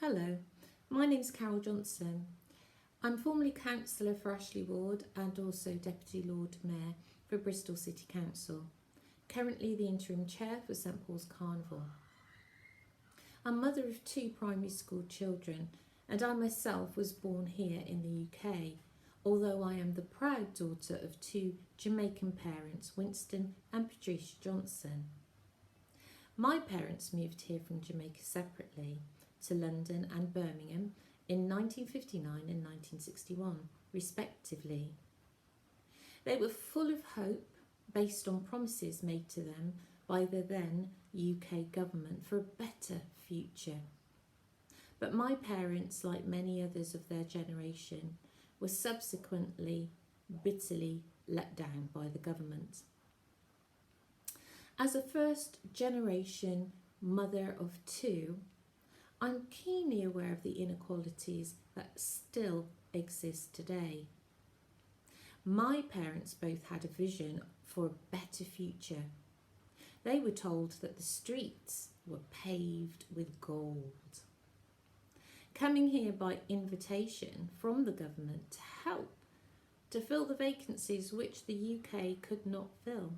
Hello, my name is Carole Johnson. I'm formerly councillor for Ashley Ward and also Deputy Lord Mayor for Bristol City Council, currently the interim chair for St Pauls Carnival. I'm mother of 2 primary school children and I myself was born here in the UK, although I am the proud daughter of 2 Jamaican parents, Winston and Patricia Johnson. My parents moved here from Jamaica separately to London and Birmingham in 1959 and 1961, respectively. They were full of hope based on promises made to them by the then UK government for a better future. But my parents, like many others of their generation, were subsequently bitterly let down by the government. As a first generation mother of 2, I'm keenly aware of the inequalities that still exist today. My parents both had a vision for a better future. They were told that the streets were paved with gold. Coming here by invitation from the government to help to fill the vacancies which the UK could not fill.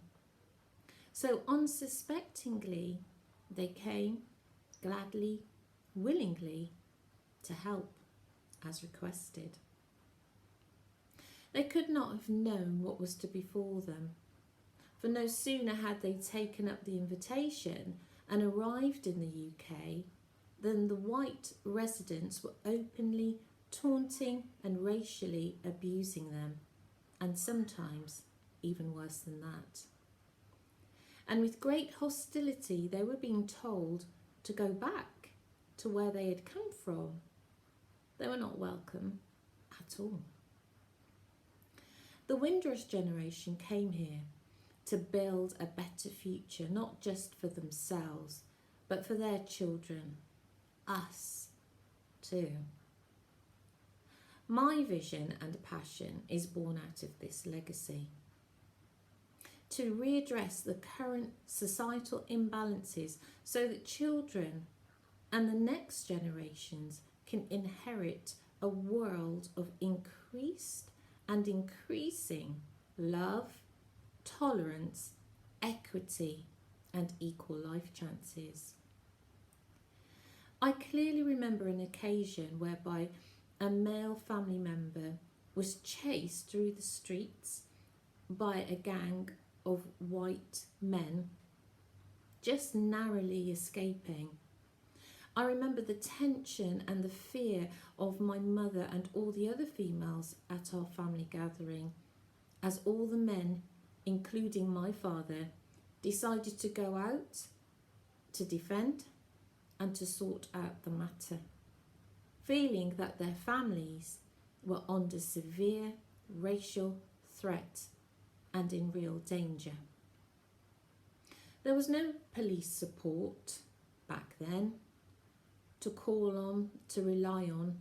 So unsuspectingly, they came gladly, willingly to help as requested. They could not have known what was to befall them, for no sooner had they taken up the invitation and arrived in the UK than the white residents were openly taunting and racially abusing them, and sometimes even worse than that. And with great hostility they were being told to go back to where they had come from. They were not welcome at all. The Windrush generation came here to build a better future, not just for themselves, but for their children, us too. My vision and passion is born out of this legacy. To readdress the current societal imbalances so that children and the next generations can inherit a world of increased and increasing love, tolerance, equity, and equal life chances. I clearly remember an occasion whereby a male family member was chased through the streets by a gang of white men, just narrowly escaping. I remember the tension and the fear of my mother and all the other females at our family gathering, as all the men, including my father, decided to go out to defend and to sort out the matter, feeling that their families were under severe racial threat and in real danger. There was no police support back then to call on, to rely on,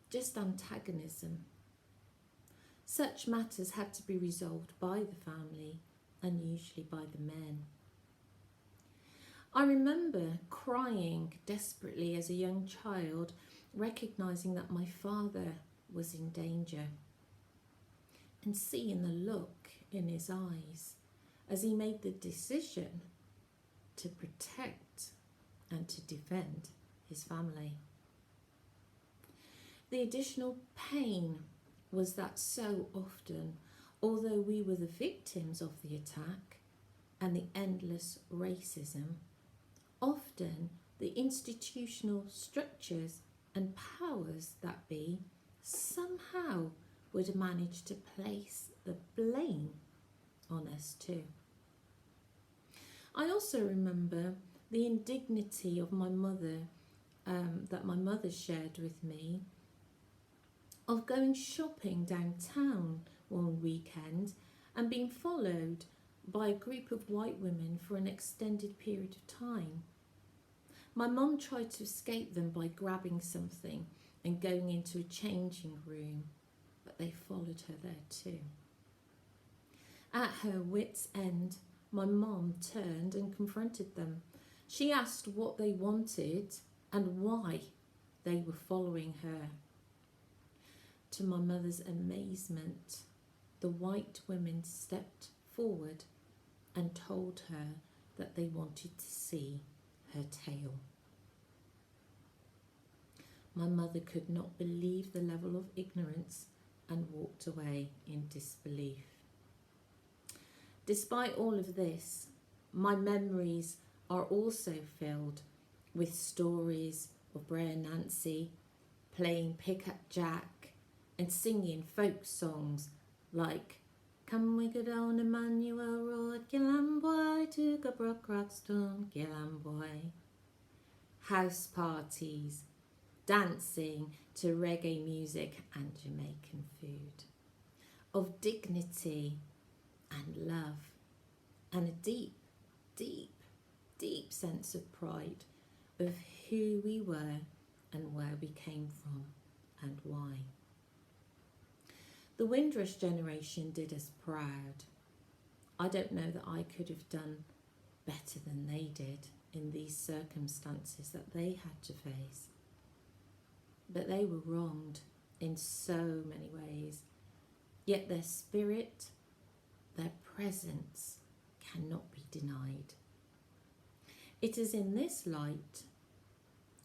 just antagonism. Such matters had to be resolved by the family and usually by the men. I remember crying desperately as a young child, recognising that my father was in danger and seeing the look in his eyes as he made the decision to protect and to defend his family. The additional pain was that so often, although we were the victims of the attack and the endless racism, often the institutional structures and powers that be somehow would manage to place the blame on us too. I also remember the indignity of my mother, that my mother shared with me, of going shopping downtown one weekend and being followed by a group of white women for an extended period of time. My mum tried to escape them by grabbing something and going into a changing room, but they followed her there too. At her wit's end, my mum turned and confronted them. She asked what they wanted and why, they were following her. To my mother's amazement, the white women stepped forward and told her that they wanted to see her tail. My mother could not believe the level of ignorance and walked away in disbelief. Despite all of this, my memories are also filled with stories of Brer Nancy playing Pickup Jack and singing folk songs like Come we go down Emmanuel Road, Gillam boy, to go Brook Rockstone, Gillam boy. House parties, dancing to reggae music and Jamaican food. Of dignity and love and a deep, deep, deep sense of pride of who we were and where we came from and why. The Windrush generation did us proud. I don't know that I could have done better than they did in these circumstances that they had to face. But they were wronged in so many ways, yet their spirit, their presence cannot be denied. It is in this light,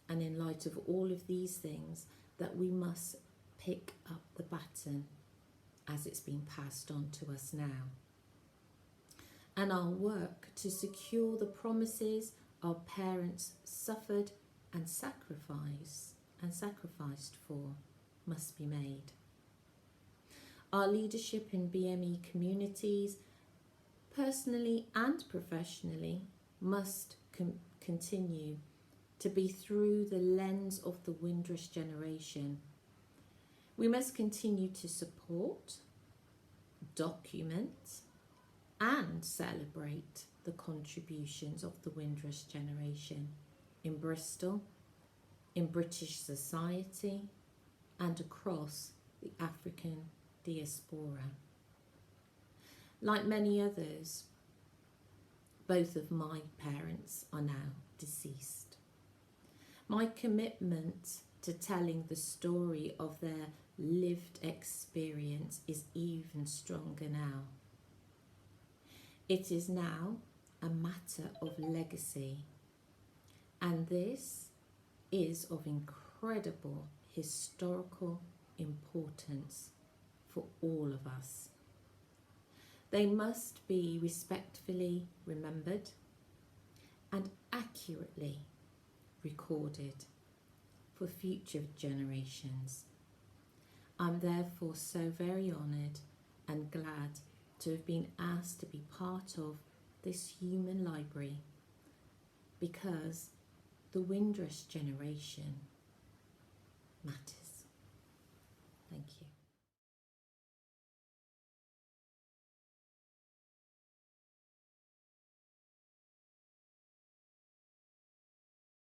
and in light of all of these things, that we must pick up the baton as it's been passed on to us now. And our work to secure the promises our parents suffered and sacrificed for must be made. Our leadership in BME communities, personally and professionally, must continue to be through the lens of the Windrush generation. We must continue to support, document, and celebrate the contributions of the Windrush generation in Bristol, in British society, and across the African diaspora. Like many others, both of my parents are now deceased. My commitment to telling the story of their lived experience is even stronger now. It is now a matter of legacy, and this is of incredible historical importance for all of us. They must be respectfully remembered and accurately recorded for future generations. I'm therefore so very honoured and glad to have been asked to be part of this human library, because the Windrush generation matters. Thank you.